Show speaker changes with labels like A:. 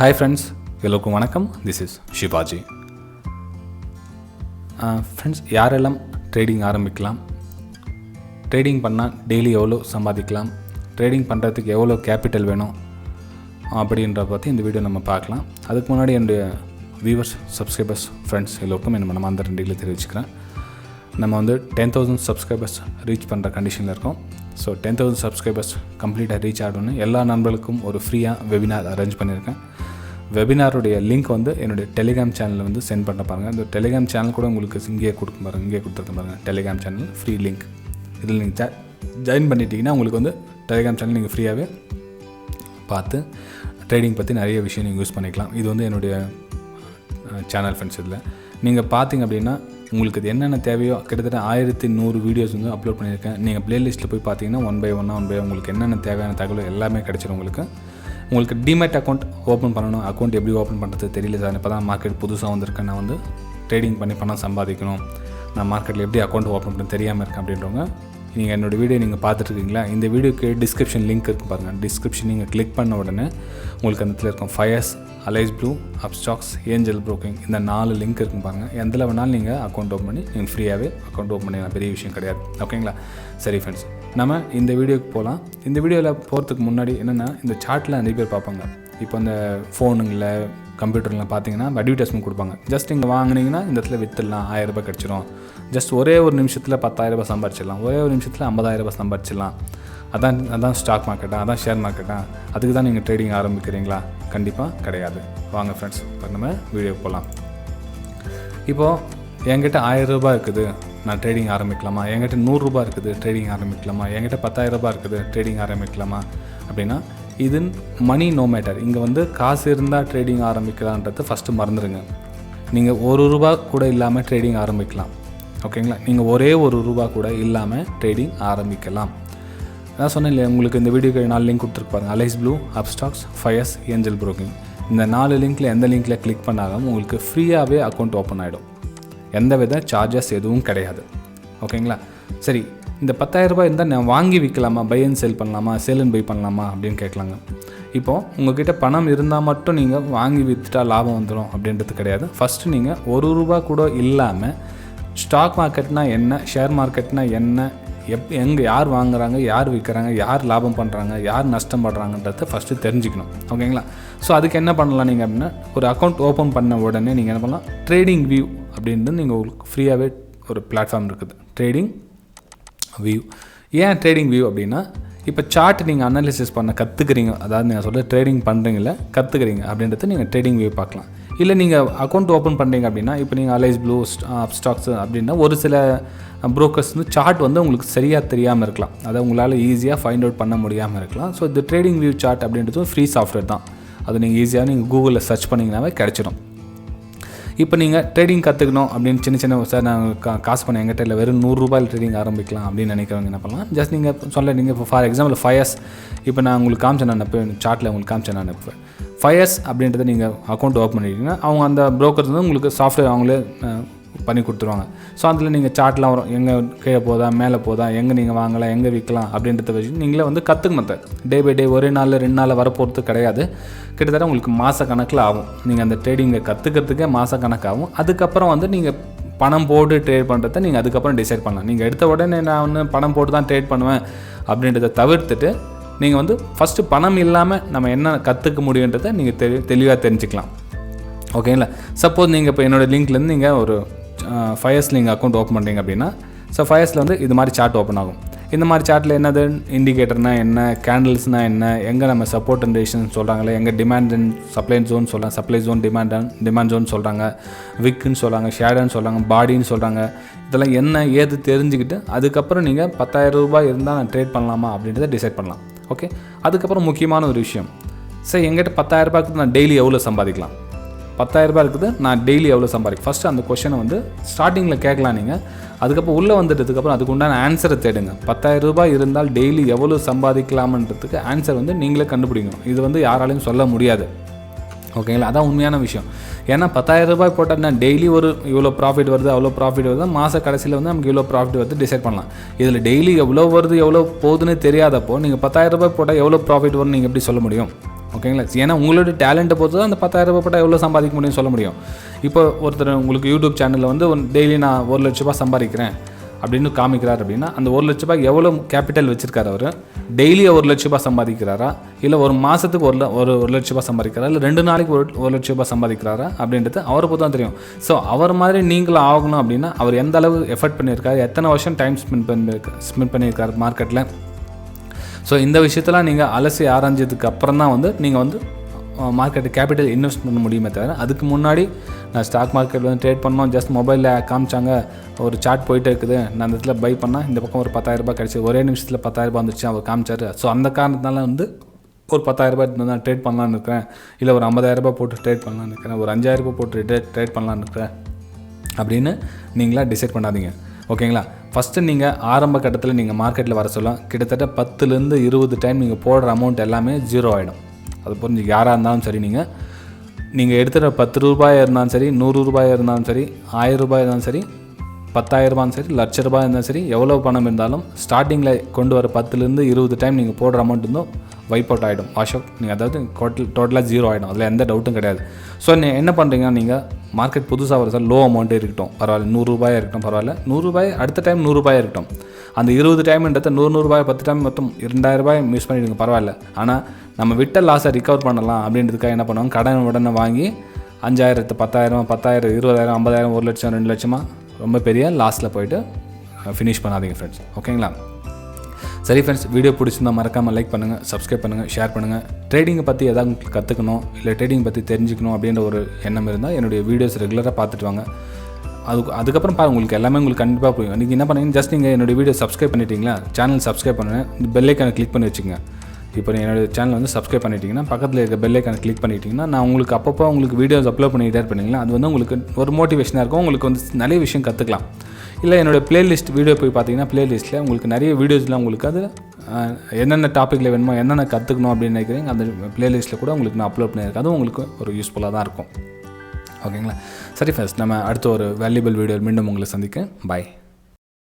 A: Hi friends, எல்லோருக்கும் வணக்கம். This is Shivaji. Friends, யாரெல்லாம் ட்ரேடிங் ஆரம்பிக்கலாம், ட்ரேடிங் பண்ணால் டெய்லி எவ்வளோ சம்பாதிக்கலாம், ட்ரேடிங் பண்ணுறதுக்கு எவ்வளோ கேபிட்டல் வேணும் அப்படின்ற பற்றி இந்த வீடியோ நம்ம பார்க்கலாம். அதுக்கு முன்னாடி என்னுடைய வியூவர்ஸ், சப்ஸ்கிரைபர்ஸ், ஃப்ரெண்ட்ஸ் எல்லோருக்கும் என்ன மனமார்ந்த நன்றிகளை தெரிவிச்சுக்கிறேன். நம்ம வந்து 10,000 சப்ஸ்கிரைபர்ஸ் ரீச் பண்ணுற கண்டிஷனில் இருக்கோம். ஸோ 10,000 சப்ஸ்கிரைபர்ஸ் கம்ப்ளீட்டாக ரீச் ஆகணும்னு எல்லா நண்பர்களுக்கும் ஒரு ஃப்ரீயாக வெபினார் அரேஞ்ச் பண்ணியிருக்கேன். வெபினாருடைய லிங்க் வந்து என்னுடைய டெலிகிராம் சேனலில் வந்து சென்ட் பண்ண பாருங்கள். இந்த டெலிகிராம் சேனல் கூட உங்களுக்கு இங்கேயே கொடுக்கும் பாருங்கள், இங்கேயே கொடுத்துருக்க பாருங்கள். டெலிகிராம் சேனல் ஃப்ரீ லிங்க், இதில் நீங்கள் ஜாயின் பண்ணிட்டீங்கன்னா உங்களுக்கு வந்து டெலிகிராம் சேனல் நீங்கள் ஃப்ரீயாகவே பார்த்து ட்ரேடிங் பற்றி நிறைய விஷயம் நீங்கள் யூஸ் பண்ணிக்கலாம். இது வந்து என்னுடைய சேனல் ஃப்ரெண்ட்ஸ். இதில் நீங்கள் பார்த்தீங்க அப்படின்னா உங்களுக்கு இது என்னென்ன தேவையோ கிட்டத்தட்ட 1100 வீடியோஸ் வந்து அப்லோட் பண்ணியிருக்கேன். நீங்கள் ப்ளேலிஸ்ட்டில் போய் பார்த்தீங்கன்னா ஒன் பை ஒன்னாக உங்களுக்கு என்னென்ன தேவையான தகவல் எல்லாமே கிடச்சிடும். உங்களுக்கு டிமேட் அக்கௌண்ட் ஓப்பன் பண்ணணும். அக்கௌண்ட் எப்படி ஓப்பன் பண்ணுறது தெரியல சார், இப்போ தான் மார்க்கெட் புதுசாக வந்திருக்கேன், நான் வந்து ட்ரேடிங் பண்ணி பணம் சம்பாதிக்கணும், நான் மார்க்கெட்டில் எப்படி அக்கௌண்ட் ஓப்பன் பண்ண தெரியாமல் இருக்கேன் அப்படின்றவங்க நீங்கள் என்னோடய வீடியோ நீங்கள் பார்த்துட்ருக்கீங்களா, இந்த வீடியோக்கு டிஸ்கிரிப்ஷன் லிங்க் இருக்கும் பாருங்கள். டிஸ்கிரிப்ஷன் நீங்கள் கிளிக் பண்ண உடனே உங்களுக்கு அந்த இடத்துல இருக்கும் Fyers, Alice Blue, Upstox, Angel Broking, இந்த 4 லிங்க் இருக்கும் பாருங்கள். எதில் வேணாலும் நீங்கள் அக்கௌண்ட் ஓப்பன் பண்ணி நீங்கள் ஃப்ரீயாகவே அக்கௌண்ட் ஓப்பன் பண்ணிடலாம். பெரிய விஷயம் கிடையாது. ஓகேங்களா? சரி ஃப்ரெண்ட்ஸ், நம்ம இந்த வீடியோக்கு போகலாம். இந்த வீடியோவில் போகிறதுக்கு முன்னாடி என்னென்னா, இந்த சார்ட்டில் நிறைய பேர் பார்ப்பாங்க. இப்போ இந்த ஃபோனுங்களில், கம்ப்யூட்டரில் பார்த்தீங்கன்னா அட்வர்டைஸ்மெண்ட் கொடுப்பாங்க. ஜஸ்ட் இங்கே வாங்கினீங்கன்னா இந்த இடத்துல விற்றுடலாம், 1000 ரூபாய் கிடச்சிரும், ஜஸ்ட் ஒரே ஒரு நிமிஷத்தில் 10,000 ரூபாய் சம்பாரிச்சிடலாம், ஒரே ஒரு நிமிஷத்தில் 50,000 ரூபாய் சம்பாரிச்சிடலாம். அதான் ஸ்டாக் மார்க்கெட்டா, அதான் ஷேர் மார்க்கெட்டா, அதுக்கு தான் நீங்கள் ட்ரேடிங் ஆரம்பிக்கிறீங்களா? கண்டிப்பாக கிடையாது. வாங்க ஃப்ரெண்ட்ஸ், இப்போ நம்ம வீடியோ போகலாம். இப்போது என்கிட்ட 1000 ரூபாய் இருக்குது, நான் ட்ரேடிங் ஆரம்பிக்கலாமா? என்கிட்ட 100 ரூபாய் இருக்குது, ட்ரேடிங் ஆரம்பிக்கலாமா? என்கிட்ட 10,000 ரூபாய் இருக்குது, ட்ரேடிங் ஆரம்பிக்கலாமா? அப்படின்னா இது மணி நோ மேட்டர். இங்கே வந்து காசு இருந்தால் ட்ரேடிங் ஆரம்பிக்கலான்றது ஃபஸ்ட்டு மறந்துடுங்க. நீங்கள் 1 ரூபா கூட இல்லாமல் ட்ரேடிங் ஆரம்பிக்கலாம். ஓகேங்களா? நீங்கள் ஒரே 1 ரூபா கூட இல்லாமல் ட்ரேடிங் ஆரம்பிக்கலாம். நான் சொன்னேன் இல்லையா, உங்களுக்கு இந்த வீடியோக்கு 4 லிங்க் கொடுத்துருப்பாங்க. Alice Blue, Upstox, Fyers, Angel Broking. இந்த 4 லிங்க்கில் எந்த லிங்க்கில் கிளிக் பண்ணாலும் உங்களுக்கு ஃப்ரீயாகவே அக்கௌண்ட் ஓப்பன் ஆகிடும். எந்த வித சார்ஜஸ் எதுவும் கிடையாது. ஓகேங்களா? சரி, இந்த 10,000 ரூபாய் இருந்தால் நான் வாங்கி விற்கலாமா, பை அண்ட் செல் பண்ணலாமா, சேல் அண்ட் பை பண்ணலாமா அப்படின்னு கேட்கலாங்க. இப்போது உங்கள்கிட்ட பணம் இருந்தால் மட்டும் நீங்கள் வாங்கி விற்றுட்டா லாபம் வந்துடும் அப்படின்றது கிடையாது. ஃபஸ்ட்டு நீங்கள் 1 ரூபா கூட இல்லாமல் ஸ்டாக் மார்க்கெட்னா என்ன, ஷேர் மார்க்கெட்னா என்ன, எங்கே யார் வாங்குறாங்க, யார் விற்கிறாங்க, யார் லாபம் பண்ணுறாங்க, யார் நஷ்டம் பண்ணுறாங்கன்றத ஃபஸ்ட்டு தெரிஞ்சுக்கணும். ஓகேங்களா? ஸோ அதுக்கு என்ன பண்ணலாம் நீங்கள் அப்படின்னா, ஒரு அக்கௌண்ட் ஓப்பன் பண்ண உடனே நீங்கள் என்ன பண்ணலாம், ட்ரேடிங் வியூ அப்படின்ட்டு நீங்கள் உங்களுக்கு ஃப்ரீயாகவே ஒரு பிளாட்ஃபார்ம் இருக்குது, ட்ரேடிங் வியூ. ஏன் ட்ரேடிங் வியூ அப்படின்னா, இப்போ சார்ட் நீங்கள் அனாலிசிஸ் பண்ண கற்றுக்குறீங்க, அதாவது நீங்கள் சொல்ல ட்ரேடிங் பண்ணுறீங்கள கற்றுக்குறீங்க அப்படின்றது நீங்கள் ட்ரேடிங் வியூ பார்க்கலாம். இல்லை நீங்கள் அக்கௌண்ட் ஓப்பன் பண்ணுறீங்க அப்படின்னா, இப்போ நீங்கள் அலைஸ் ப்ளூ, ஸ்டாக்ஸ் அப்படின்னா ஒரு சில ப்ரோக்கர்ஸ் வந்து சார்ட் வந்து உங்களுக்கு சரியாக தெரியாமல் இருக்கலாம், அதை உங்களால் ஈஸியாக ஃபைண்ட் அவுட் பண்ண முடியாமல் இருக்கலாம். ஸோ இந்த ட்ரேடிங் வியூ சார்ட் அப்படின்றது ஃப்ரீ சாஃப்ட்வேர் தான். அது நீங்கள் ஈஸியாக நீங்கள் கூகுளில் சர்ச் பண்ணிங்கனாவே கிடச்சிடும். இப்போ நீங்கள் ட்ரேடிங் கற்றுக்கணும் அப்படின்னு சின்ன சார் நான் காசு பண்ண எங்கிட்ட இல்லை, வெறும் 100 ரூபாயில் ட்ரேடிங் ஆரம்பிக்கலாம் அப்படின்னு நினைக்கிறவங்க என்ன பண்ணலாம், ஜஸ்ட் நீங்கள் நீங்கள் இப்போ ஃபார் எக்ஸாம்பிள் ஃபயர்ஸ், இப்போ நான் உங்களுக்கு காமிச்சேன், நான் இப்போ சார்ட்டில் உங்களுக்கு காமிச்சேன், நான் இப்போ ஃபயர்ஸ் அப்படின்றத நீங்கள் அக்கௌண்ட் ஓப்பன் பண்ணிட்டீங்கன்னா அவங்க அந்த ப்ரோக்கர்ஸ் வந்து உங்களுக்கு சாஃப்ட்வேர் அவங்களே பண்ணி கொடுத்துருவாங்க. ஸோ அதில் நீங்கள் சார்ட்லாம் வரும், எங்கே கீழே போதா மேலே போதா, எங்கே நீங்கள் வாங்கலாம், எங்கே விற்கலாம் அப்படின்றத வச்சு நீங்களே வந்து கற்றுக்கணும். டே பை டே, ஒரே நாளில் 2 நாளில் வரப்போகிறது கிடையாது. கிட்டத்தட்ட உங்களுக்கு மாத கணக்கில் ஆகும். நீங்கள் அந்த ட்ரேடிங்கை கற்றுக்கிறதுக்கே மாத கணக்காகும். அதுக்கப்புறம் வந்து நீங்கள் பணம் போட்டு ட்ரேட் பண்ணுறத நீங்கள் அதுக்கப்புறம் டிசைட் பண்ணலாம். நீங்கள் எடுத்த உடனே நான் வந்து பணம் போட்டு தான் ட்ரேட் பண்ணுவேன் அப்படின்றத தவிர்த்துட்டு நீங்கள் வந்து ஃபஸ்ட்டு பணம் இல்லாமல் நம்ம என்ன கற்றுக்க முடியுன்றதை நீங்கள் தெளிவாக தெரிஞ்சுக்கலாம். ஓகேங்களா? சப்போஸ் நீங்கள் இப்போ என்னோடய லிங்க்லேருந்து நீங்கள் ஒரு ஃபயர்ஸில் நீங்கள் அக்கௌண்ட் ஓப்பன் பண்ணுறீங்க அப்படின்னா, ஸோ ஃபயர்ஸில் வந்து இது மாதிரி சார்ட் ஓப்பன் ஆகும். இந்த மாதிரி சார்ட்டில் என்னது, இண்டிகேட்டர்னால் என்ன, கேண்டில்ஸ்னால் என்ன, எங்கே நம்ம சப்போர்ட் அண்ட் ரெசிஸ்டன்ஸ் சொல்கிறாங்களே, எங்கே டிமாண்ட் அண்ட் சப்ளை ஜோன் சொல்கிறாங்க, சப்ளை ஜோன், டிமாண்ட் ஜோன் சொல்கிறாங்க, விக்குன்னு சொல்கிறாங்க, ஷேடோன்னு சொல்கிறாங்க, பாடின்னு சொல்கிறாங்க. இதெல்லாம் என்ன ஏது தெரிஞ்சுக்கிட்டு அதுக்கப்புறம் நீங்கள் 10,000 ரூபாய் இருந்தால் நான் ட்ரேட் பண்ணலாமா அப்படின்றத டிசைட் பண்ணலாம். ஓகே, அதுக்கப்புறம் முக்கியமான ஒரு விஷயம், சார் எங்கிட்ட 10,000 ரூபாய்க்கு நான் டெய்லி எவ்வளோ சம்பாதிக்கலாம், 10,000 ரூபாய் இருக்குது, நான் டெய்லி எவ்வளோ சம்பாதிக்கும். ஃபஸ்ட்டு அந்த கொஷனை வந்து ஸ்டார்டிங்கில் கேட்கலாம் நீங்கள். அதுக்கப்புறம் உள்ளே வந்துட்டதுக்கப்புறம் அதுக்கு உண்டான ஆன்சரை தேடுங்க. 10,000 ரூபாய் இருந்தால் டெய்லி எவ்வளோ சம்பாதிக்கலாம்ன்றதுக்கு ஆன்சர் வந்து நீங்களே கண்டுபிடிக்கணும். இது வந்து யாராலையும் சொல்ல முடியாது. ஓகேங்களா? அதான் உண்மையான விஷயம். ஏன்னா 10,000 ரூபாய் போட்டால் நான் டெய்லி ஒரு இவ்வளோ ப்ராஃபிட் வருது, அவ்வளோ ப்ராஃபிட் வருது, மாத கடைசியில் வந்து நமக்கு இவ்வளோ ப்ராஃபிட் வருது டிசைட் பண்ணலாம். இதில் டெய்லி எவ்வளோ வருது எவ்வளோ போகுதுன்னு தெரியாதப்போ நீங்கள் 10,000 ரூபாய் போட்டால் எவ்வளோ ப்ராஃபிட் வரும்னு நீங்கள் எப்படி சொல்ல முடியும்? ஓகேங்களா. ஏன்னா உங்களோட டேலண்ட்டை பொறுத்து தான் அந்த 10,000 ரூபாய் போட்டால் எவ்வளோ சம்பாதிக்க முடியும்னு சொல்ல முடியும். இப்போ ஒருத்தர் உங்களுக்கு யூடியூப் சேனலில் வந்து டெய்லி நான் 1 லட்ச ரூபாய் சம்பாதிக்கிறேன் அப்படின்னு காமிக்கிறார் அப்படின்னா அந்த 1 லட்ச ரூபாய்க்கு எவ்வளோ கேபிட்டல் வச்சுருக்காரு அவர், டெய்லி 1 லட்ச ரூபாய் சம்பாதிக்கிறாரா, இல்லை ஒரு மாதத்துக்கு ஒரு லட்ச ரூபாய் சம்பாதிக்கிறாரா, இல்லை 2 நாளைக்கு 1 லட்ச ரூபாய் சம்பாதிக்கிறாரா அப்படின்றது அவரை பொறுத்து தான் தெரியும். ஸோ அவர் மாதிரி நீங்களும் ஆகணும் அப்படின்னா அவர் எந்த அளவு எஃபர்ட் பண்ணியிருக்காரு, எத்தனை வருஷம் டைம் ஸ்பெண்ட் பண்ணியிருக்காரு மார்க்கெட்டில். ஸோ இந்த விஷயத்தெல்லாம் நீங்கள் அலசி ஆராய்ஞ்சதுக்கு அப்புறம் தான் வந்து நீங்கள் வந்து மார்க்கெட்டு கேபிட்டல் இன்வெஸ்ட் பண்ண முடியுமே தவிர அதுக்கு முன்னாடி நான் ஸ்டாக் மார்க்கெட் வந்து ட்ரேட் பண்ணோம், ஜஸ்ட் மொபைலில் காமிச்சாங்க ஒரு சார்ட் போயிட்டே இருக்குது, நான் அந்த இடத்துல பை பண்ணால் இந்த பக்கம் ஒரு 10,000 ரூபாய் கிடச்சி ஒரே நிமிஷத்தில் 10,000 ரூபாய் வந்துச்சு அவர் காமிச்சார். ஸோ அந்த காரணத்தினால வந்து ஒரு 10,000 ரூபாய் நான் ட்ரேட் பண்ணலான்னு இருக்கிறேன், இல்லை ஒரு 50,000 ரூபாய் போட்டு ட்ரேட் பண்ணலான்னு இருக்கிறேன், ஒரு 5,000 ரூபாய் போட்டு ட்ரேட் பண்ணலான்னு இருக்கிறேன் அப்படின்னு நீங்களாக டிசைட் பண்ணாதீங்க. ஓகேங்களா. ஃபஸ்ட்டு நீங்கள் ஆரம்ப கட்டத்தில் நீங்கள் மார்க்கெட்டில் வர சொல்லலாம் கிட்டத்தட்ட 10லேருந்து 20 டைம் நீங்கள் போடுற அமௌண்ட் எல்லாமே ஜீரோ ஆகிடும். அது புரிஞ்சு யாராக இருந்தாலும் சரி, நீங்கள் எடுத்துகிற 10 ரூபாயாக இருந்தாலும் சரி, 100 ரூபாயாக இருந்தாலும் சரி, 1000 ரூபாய் இருந்தாலும் சரி, 10,000 ரூபாயும் சரி, லட்ச ரூபாய் இருந்தாலும் சரி, எவ்வளோ பணம் இருந்தாலும் ஸ்டார்டிங்கில் கொண்டு வர 10லேருந்து 20 டைம் நீங்கள் போடுற அமௌண்ட் இருந்தும் வைப் அவுட் ஆகிடும், வாஷ் அவுட். நீங்கள் அதாவது டோட்டலாக ஜீரோ ஆகிடும், அதில் எந்த டவுட்டும் கிடையாது. ஸோ நீங்கள் என்ன பண்ணுறீங்கன்னா நீங்கள் மார்க்கெட் புதுசாக வர சார் லோ அமௌண்ட்டே இருக்கட்டும் பரவாயில்ல, 100 ரூபாயாக இருக்கட்டும் பரவாயில்ல, 100 ரூபாய் அடுத்த டைம் 100 ரூபாயாக இருக்கட்டும், அந்த 20 டைம்ன்றத 100 ரூபாய் 10 டைம் மொத்தம் 2,000 ரூபாய் மிஸ் பண்ணிவிடுங்க பரவாயில்ல. ஆனால் நம்ம விட்ட லாஸை ரிகவர் பண்ணலாம் அப்படின்றதுக்காக என்ன பண்ணுவாங்க, கடன் உடனே வாங்கி 5,000 10,000 10,000 20,000 50,000 1 லட்சம் 2 லட்சமாக ரொம்ப பெரிய லாஸில் போய்ட்டு ஃபினிஷ் பண்ணாதீங்க ஃப்ரெண்ட்ஸ். ஓகேங்களா. சரி ஃப்ரெண்ட்ஸ், வீடியோ பிடிச்சிருந்தால் மறக்காமல் லைக் பண்ணுங்கள், சப்ஸ்கிரைப் பண்ணுங்கள், ஷேர் பண்ணுங்கள். ட்ரேடிங்கை பற்றி எதாவது உங்களுக்கு கற்றுக்கணும் இல்லை ட்ரேடிங் பற்றி தெரிஞ்சுக்கணும் அப்படின்ற ஒரு எண்ணம் இருந்தால் என்னுடைய வீடியோஸ் ரெகுலராக பார்த்துட்டு வாங்க. அதுக்கப்புறம் பாருங்கள், உங்களுக்கு எல்லாமே உங்களுக்கு கண்டிப்பாக புரியும். நீங்கள் என்ன பண்ணுங்க, ஜஸ்ட் நீங்கள் என்னோடய வீடியோ சப்ஸ்கிரைப் பண்ணிட்டீங்களா, சேனல் சப்ஸ்கிரைப் பண்ணுங்கள், இந்த பெல் ஐக்கானை கிளிக் பண்ணி வச்சுங்க. இப்போ என்னோடய சேனல் வந்து சப்ஸ்கிரைப் பண்ணிட்டீங்கன்னா பக்கத்தில் இருக்க பெல் ஐக்கானை கிளிக் பண்ணிட்டீங்கன்னா நான் உங்களுக்கு அப்பப்போ உங்களுக்கு வீடியோஸ் அப்லோட் பண்ணிகிட்டே இருப்பீங்களா, அது வந்து உங்களுக்கு ஒரு மோட்டிவேஷனாக இருக்கும், உங்களுக்கு வந்து நிறைய விஷயம் கற்றுக்கலாம். இல்லை என்னோடய ப்ளேலிஸ்ட் வீடியோ போய் பார்த்தீங்கன்னா ப்ளேலிஸ்ட்டில் உங்களுக்கு நிறைய வீடியோஸில் உங்களுக்கு அது என்னென்ன டாப்பிக்கில் வேணுமோ என்னென்ன கற்றுக்கணும் அப்படின்னு நினைக்கிறீங்க அந்த ப்ளேலிஸ்ட்டில் கூட உங்களுக்கு நான் அப்லோட் பண்ணியிருக்கேன். அதுவும் உங்களுக்கு ஒரு யூஸ்ஃபுல்லாக தான் இருக்கும். ஓகேங்களா. சரி ஃபர்ஸ்ட் நம்ம அடுத்த ஒரு வேல்யூபிள் வீடியோ மீண்டும் உங்களை சந்திக்கிறேன். பாய்.